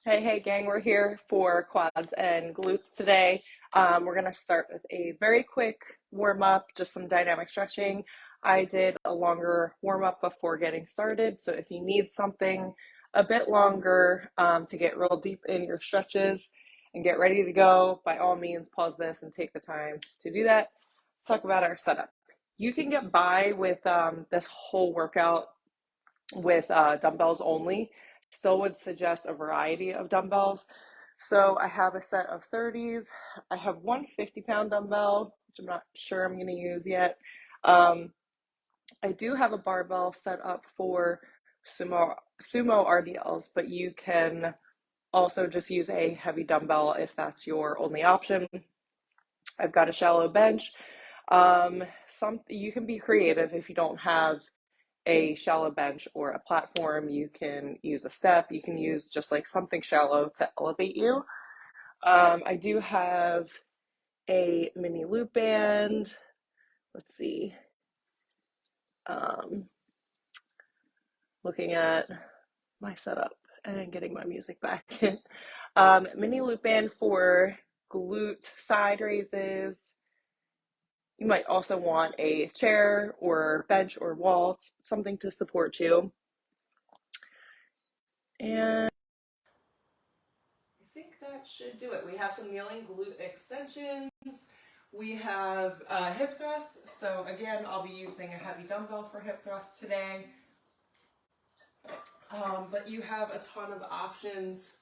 Hey, gang, we're here for quads and glutes today. We're going to start with a very quick warm up, just some dynamic stretching. I did a longer warm up before getting started, so if you need something a bit longer to get real deep in your stretches and get ready to go, by all means, pause this and take the time to do that. Let's talk about our setup. You can get by with this whole workout with dumbbells only. Still would suggest a variety of dumbbells. So I have a set of 30s. I have one 50-pound dumbbell, which I'm not sure I'm going to use yet. I do have a barbell set up for sumo RDLs, but you can also just use a heavy dumbbell if that's your only option. I've got a shallow bench. You can be creative if you don't have a shallow bench or a platform. You can use a step. You can use just like something shallow to elevate you. I do have a mini loop band. Let's see. Um, Looking at my setup and getting my music back. Mini loop band for glute side raises. You might also want a chair or bench or wall, something to support you. And I think that should do it. We have some kneeling glute extensions. We have hip thrusts. So again, I'll be using a heavy dumbbell for hip thrusts today. But you have a ton of options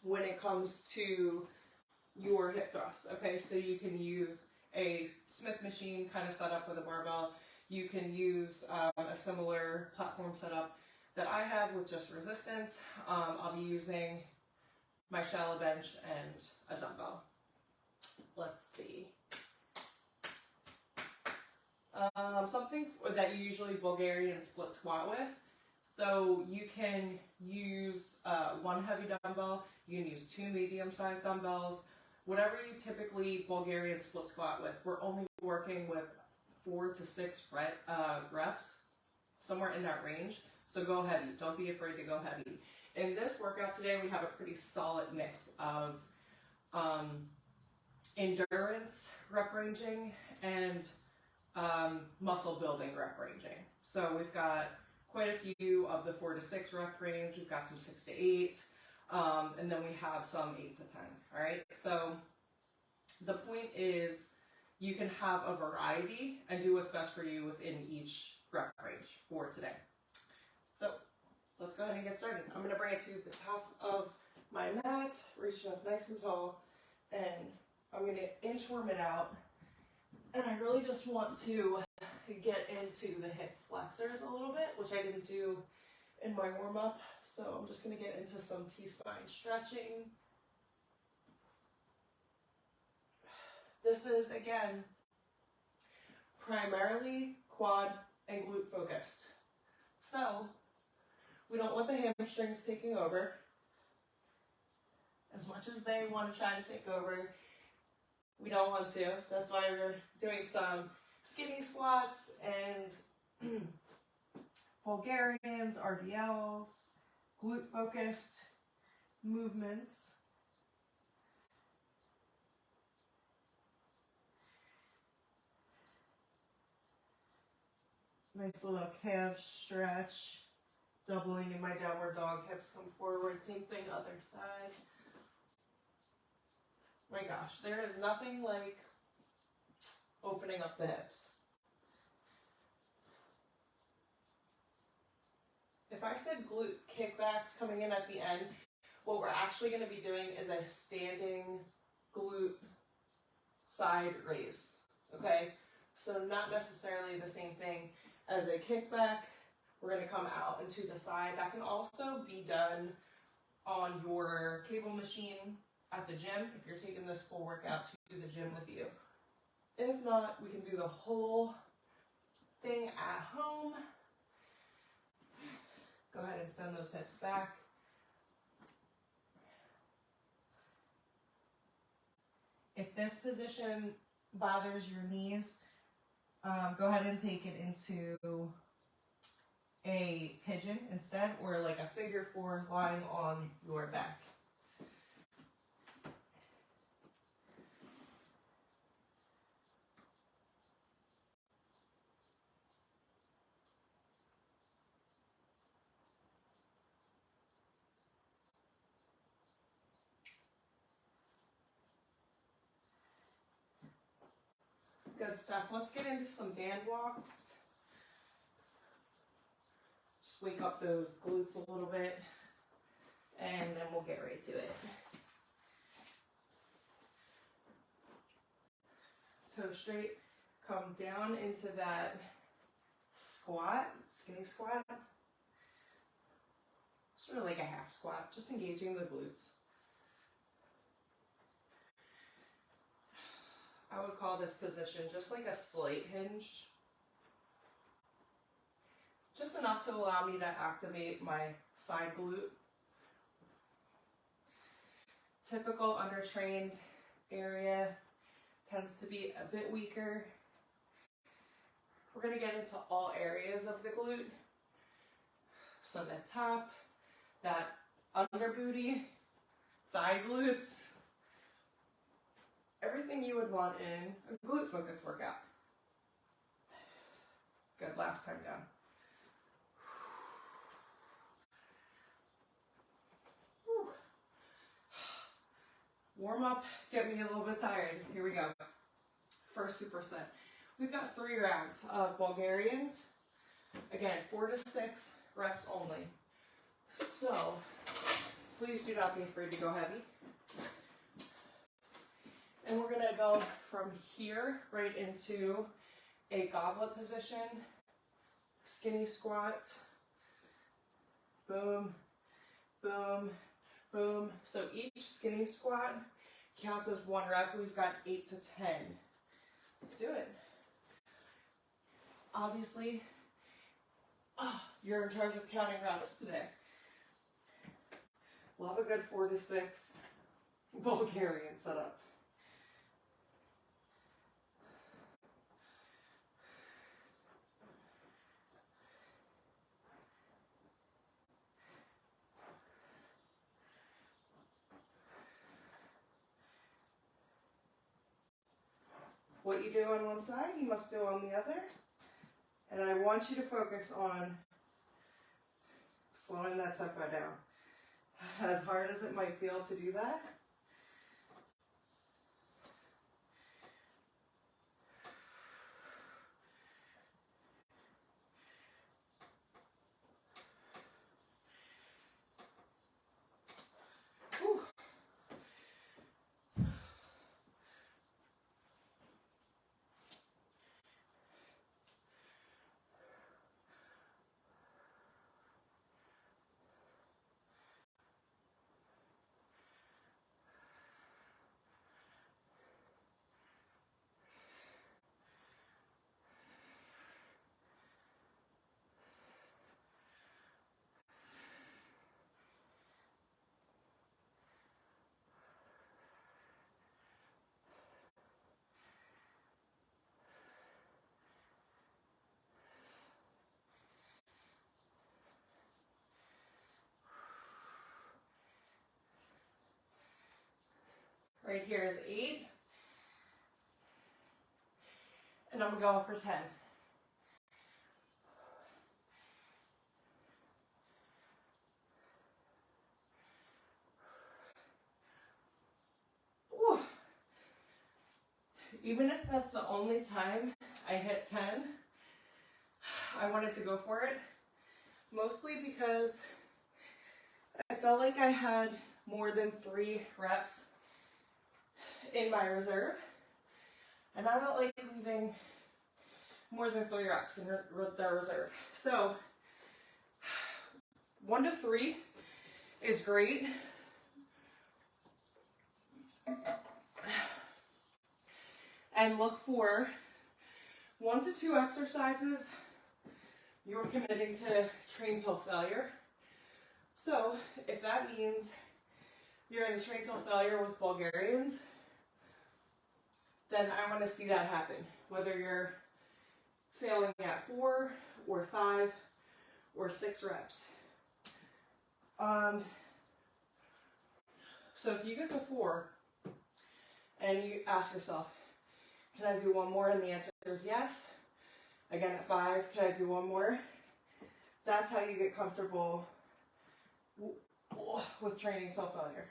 when it comes to your hip thrusts. Okay, so you can use a Smith machine kind of setup with a barbell. You can use a similar platform setup that I have with just resistance. I'll be using my shallow bench and a dumbbell. Let's see. Something that you usually Bulgarian split squat with. So you can use one heavy dumbbell, you can use two medium-sized dumbbells, whatever you typically Bulgarian split squat with. We're only working with 4 to 6 reps, somewhere in that range. So go heavy. Don't be afraid to go heavy. In this workout today, we have a pretty solid mix of endurance rep ranging and muscle building rep ranging. So we've got quite a few of the 4 to 6 rep range. We've got some 6 to 8, and then we have some 8 to 10. All right. So the point is you can have a variety and do what's best for you within each rep range for today. So let's go ahead and get started. I'm going to bring it to the top of my mat, reaching up nice and tall, and I'm going to inchworm it out. And I really just want to get into the hip flexors a little bit, which I didn't do in my warm-up. So I'm just going to get into some T-spine stretching. This is, again, primarily quad and glute focused. So we don't want the hamstrings taking over. As much as they want to try to take over, we don't want to. That's why we're doing some skinny squats and Bulgarians, RDLs, glute focused movements. Nice little calf stretch, doubling in my downward dog, hips come forward, same thing other side. My gosh, there is nothing like opening up the hips. If I said glute kickbacks coming in at the end, what we're actually going to be doing is a standing glute side raise, okay? So not necessarily the same thing as a kickback. We're going to come out and to the side. That can also be done on your cable machine at the gym if you're taking this full workout to the gym with you. If not, we can do the whole thing at home. Go ahead and send those hips back. If this position bothers your knees, go ahead and take it into a pigeon instead, or like a figure 4 lying on your back. Good stuff. Let's get into some band walks. Just wake up those glutes a little bit, and then we'll get right to it. Toes straight. Come down into that squat, skinny squat. Sort of like a half squat, just engaging the glutes. I would call this position just like a slight hinge. Just enough to allow me to activate my side glute. Typical undertrained area tends to be a bit weaker. We're going to get into all areas of the glute. So the top, that under booty, side glutes, everything you would want in a glute focus workout. Good, last time down. Whew. Warm up, get me a little bit tired. Here we go. First superset. We've got 3 rounds of Bulgarians. Again, 4 to 6 reps only. So, please do not be afraid to go heavy. And we're gonna go from here right into a goblet position, skinny squat, boom, boom, boom. So each skinny squat counts as 1 rep. We've got 8 to 10. Let's do it. Obviously, you're in charge of counting reps today. We'll have a good 4 to 6 Bulgarian setup. What you do on one side, you must do on the other. And I want you to focus on slowing that tempo down. As hard as it might feel to do that, whew. Right here is 8. And I'm going for 10. Whew. Even if that's the only time I hit 10, I wanted to go for it. Mostly because I felt like I had more than 3 reps in my reserve, and I don't like leaving more than 3 reps in the reserve. So 1 to 3 is great. And look for 1 to 2 exercises you're committing to train till failure. So if that means you're in train till failure with Bulgarians, then I want to see that happen. Whether you're failing at 4 or 5 or 6 reps. So if you get to 4 and you ask yourself, can I do 1 more? And the answer is yes. Again, at 5, can I do 1 more? That's how you get comfortable with training till failure.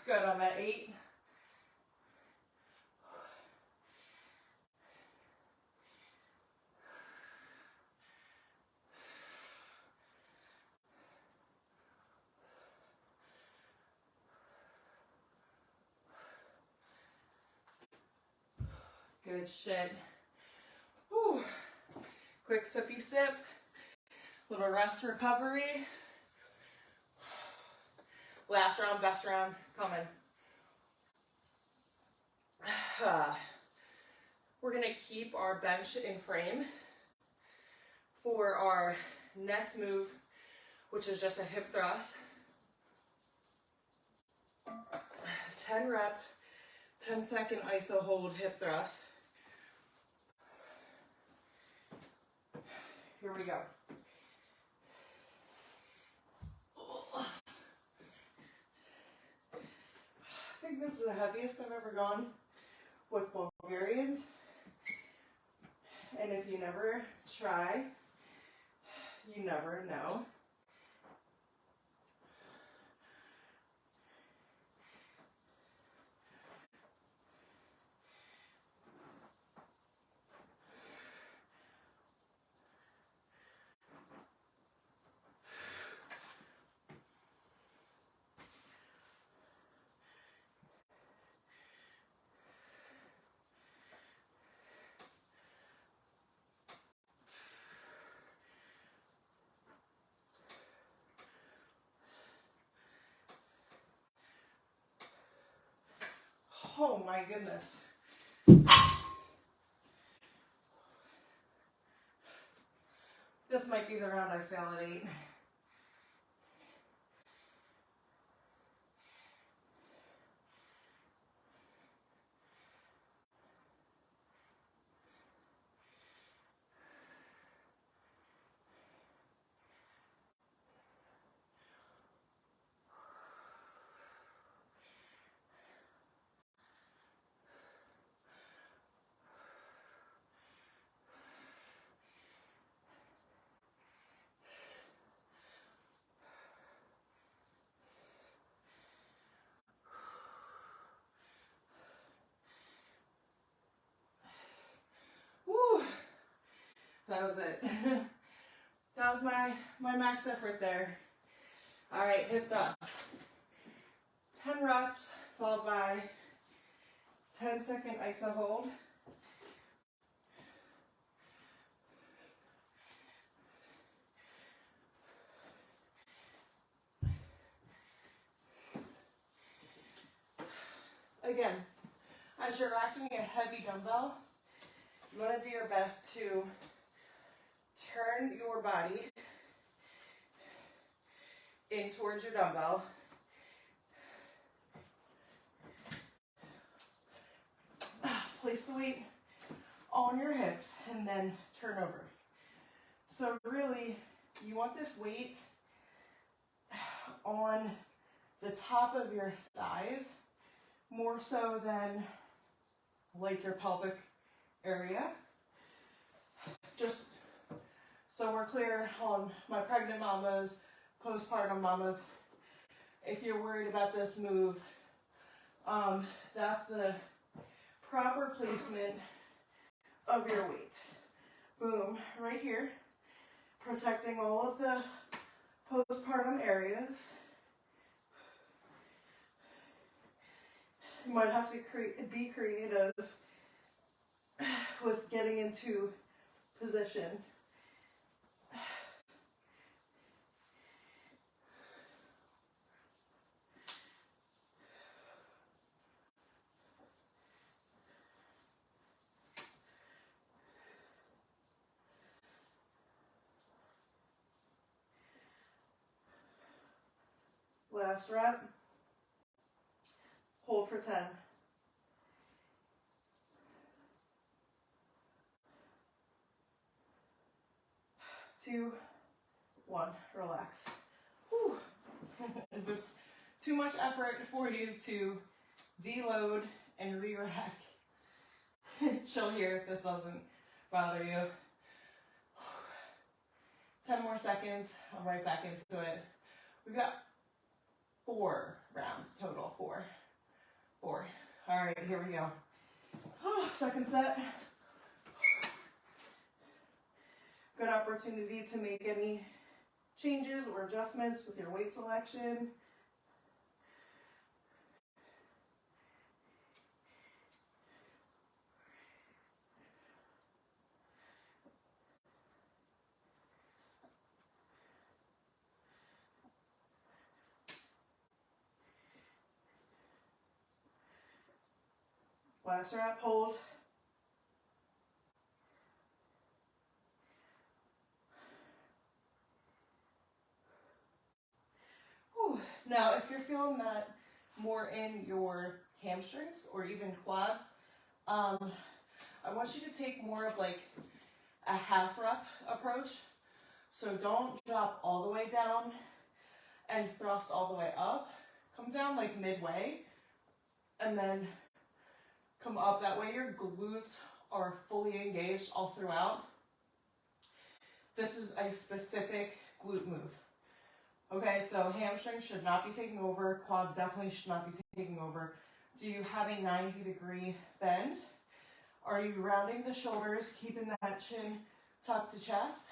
Good, I'm at 8. Good shit. Whew. Quick sippy sip. Little rest recovery. Last round, best round, coming. We're gonna keep our bench in frame for our next move, which is just a hip thrust. 10 rep, 10-second iso hold hip thrust. Here we go. I think this is the heaviest I've ever gone with Bulgarians. And if you never try, you never know. Oh my goodness. This might be the round I fail at 8. Woo! That was it. That was my max effort there. All right, hip thrust. 10 reps followed by 10-second iso hold. Again, as you're racking a heavy dumbbell, you want to do your best to turn your body in towards your dumbbell. Place the weight on your hips and then turn over. So really, you want this weight on the top of your thighs more so than like your pelvic area. Just so we're clear on my pregnant mamas, postpartum mamas, if you're worried about this move, that's the proper placement of your weight. Boom, right here, protecting all of the postpartum areas. You might have to be creative with getting into position. Last rep. Hold for 10. 2, 1, relax. Whew. If it's too much effort for you to deload and re-rack, chill here if this doesn't bother you. 10 more seconds, I'm right back into it. We've got 4 rounds total. Four. All right, here we go. Second set. Good opportunity to make any changes or adjustments with your weight selection. Last rep, hold. Whew. Now, if you're feeling that more in your hamstrings or even quads, I want you to take more of like a half rep approach. So don't drop all the way down and thrust all the way up. Come down like midway and then come up. That way your glutes are fully engaged all throughout. This is a specific glute move. Okay, so hamstrings should not be taking over. Quads definitely should not be taking over. Do you have a 90-degree bend? Are you rounding the shoulders, keeping that chin tucked to chest?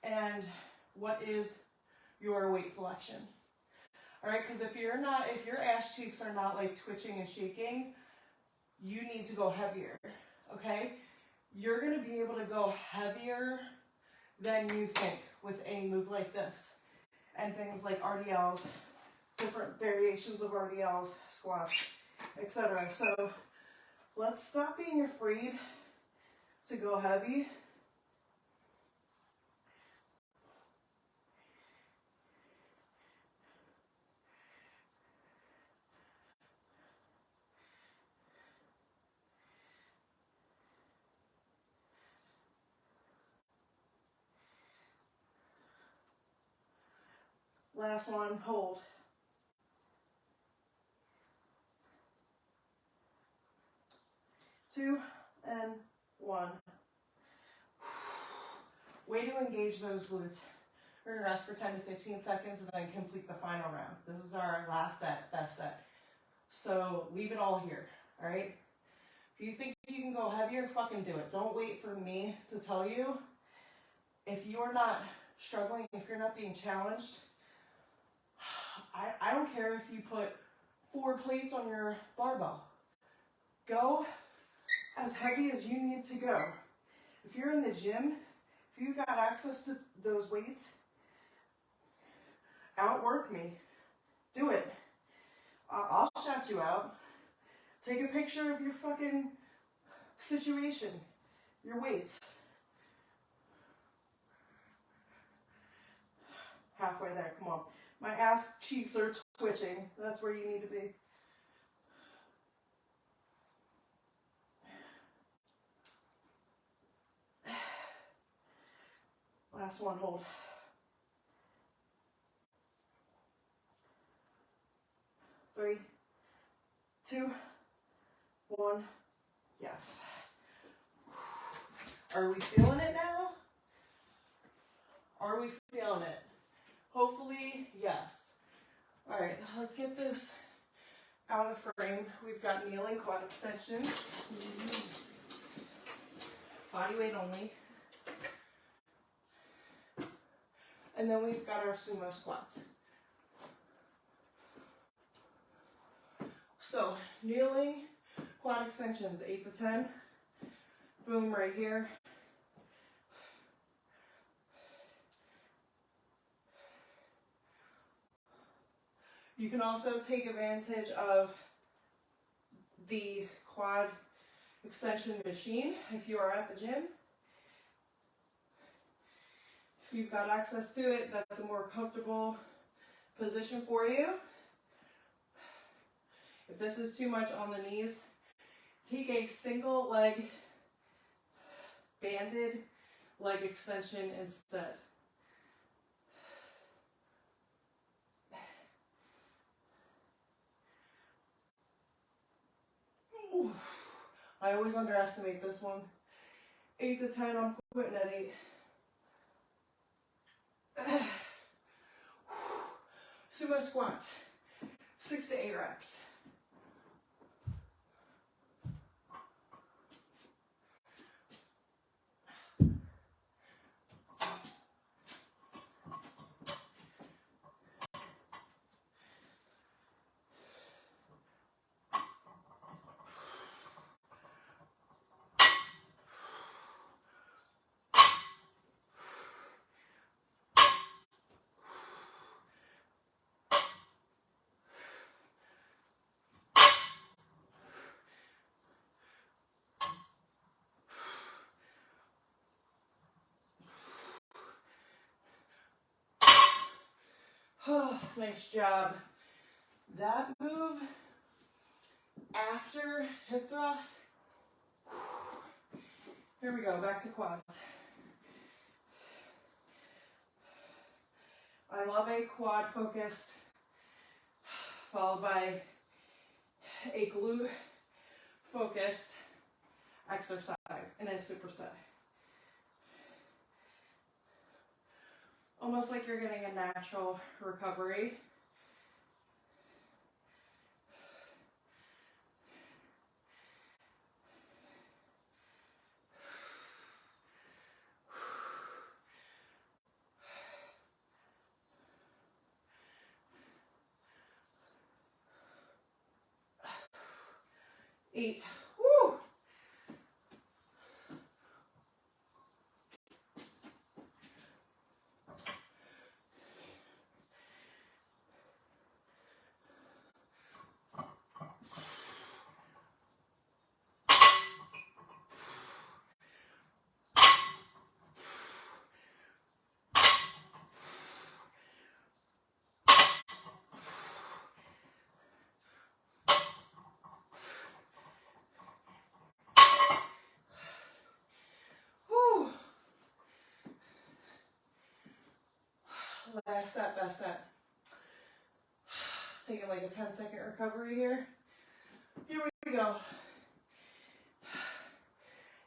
And what is your weight selection? All right, because if your ass cheeks are not like twitching and shaking, you need to go heavier, okay? You're gonna be able to go heavier than you think with a move like this. And things like RDLs, different variations of RDLs, squats, etc. So let's stop being afraid to go heavy. Last one, hold. Two and one. Way to engage those glutes. We're gonna rest for 10 to 15 seconds and then complete the final round. This is our last set, best set. So leave it all here, all right? If you think you can go heavier, fucking do it. Don't wait for me to tell you. If you are not struggling, if you're not being challenged, I don't care if you put 4 plates on your barbell. Go as heavy as you need to go. If you're in the gym, if you've got access to those weights, outwork me. Do it. I'll shout you out. Take a picture of your fucking situation, your weights. Halfway there, come on. My ass cheeks are twitching. That's where you need to be. Last one, hold. 3, 2, 1, yes. Are we feeling it now? Are we feeling it? Hopefully, yes. All right, let's get this out of frame. We've got kneeling quad extensions. Body weight only. And then we've got our sumo squats. So, kneeling quad extensions, 8 to 10. Boom, right here. You can also take advantage of the quad extension machine if you are at the gym. If you've got access to it, that's a more comfortable position for you. If this is too much on the knees, take a single leg banded leg extension instead. Ooh. I always underestimate this one. 8 to 10, I'm quitting at 8. Sumo squat, 6 to 8 reps. Oh, nice job. That move after hip thrust. Here we go, back to quads. I love a quad focused, followed by a glute focused exercise in a superset. Almost like you're getting a natural recovery. Eight. Woo! Woo! Last set, best set. Taking like a 10-second recovery here. Here we go.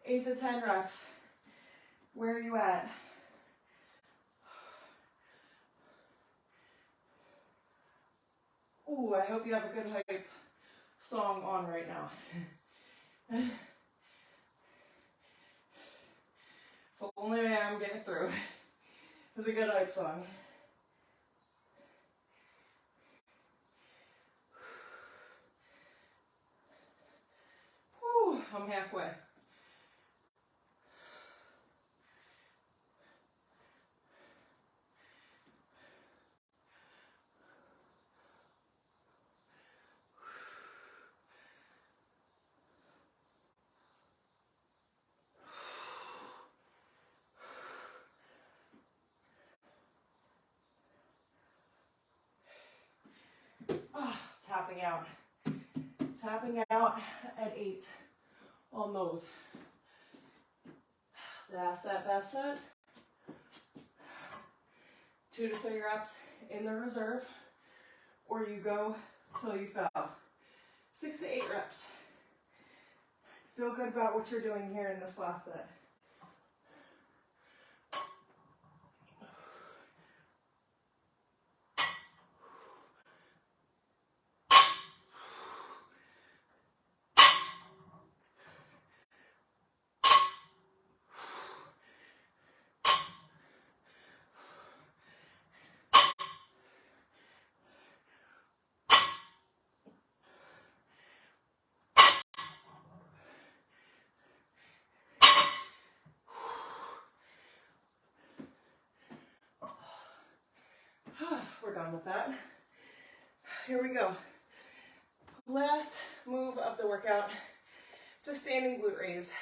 8 to 10 reps. Where are you at? Ooh, I hope you have a good hype song on right now. It's the only way I'm getting through. It's a good hype song. Whew, I'm halfway. Tapping out. Tapping out at 8 on those. Last set, best set. 2 to 3 reps in the reserve, or you go till you fell. 6 to 8 reps. Feel good about what you're doing here in this last set. We're done with that. Here we go. Last move of the workout. It's a standing glute raise.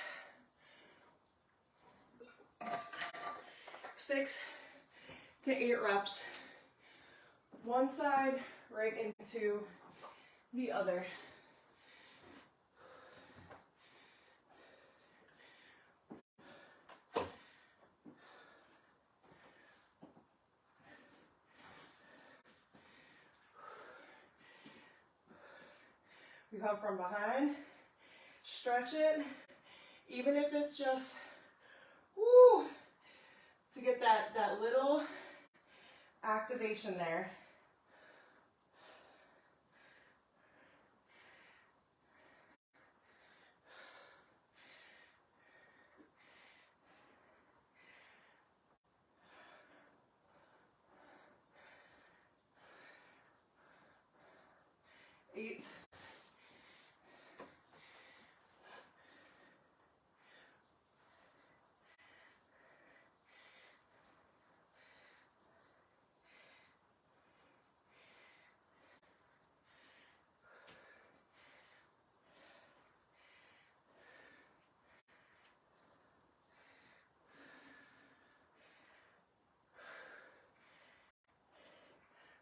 6 to 8 reps. One side right into the other. You come from behind, stretch it, even if it's just, woo, to get that little activation there. 8.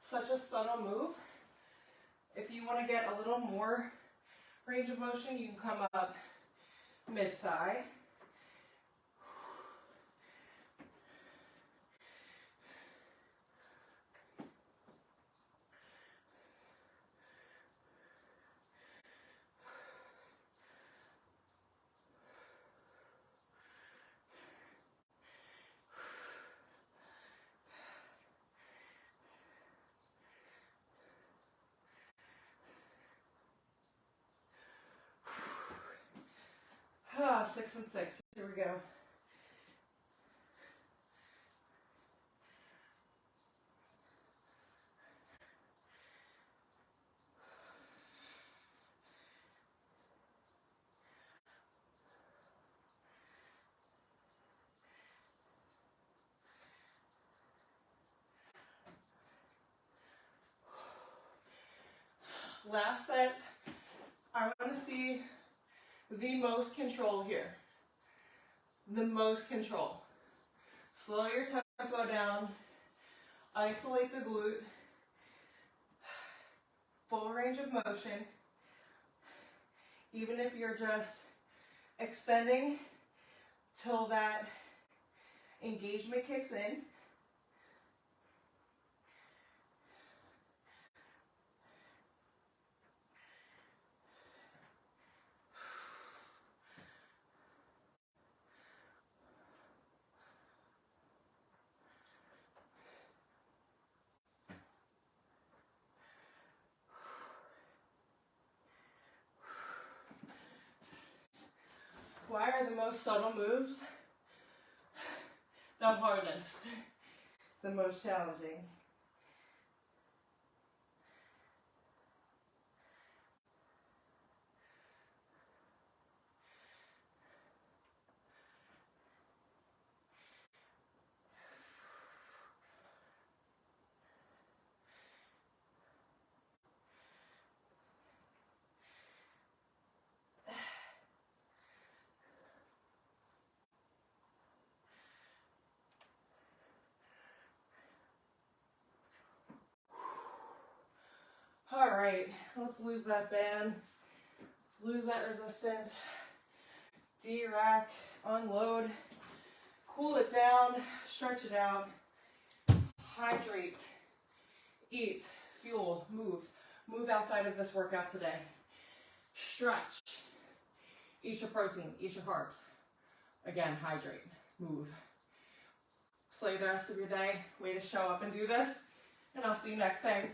Such a subtle move. If you want to get a little more range of motion, you can come up mid-thigh. Ah, 6 and 6. Here we go. Last set. I want to see the most control here. The most control. Slow your tempo down. Isolate the glute. Full range of motion. Even if you're just extending till that engagement kicks in. Why are the most subtle moves the hardest, the most challenging? All right, let's lose that band. Let's lose that resistance. D-rack, unload, cool it down, stretch it out, hydrate, eat, fuel, move. Move outside of this workout today. Stretch. Eat your protein, eat your carbs. Again, hydrate, move. Slay the rest of your day. Way to show up and do this, and I'll see you next time.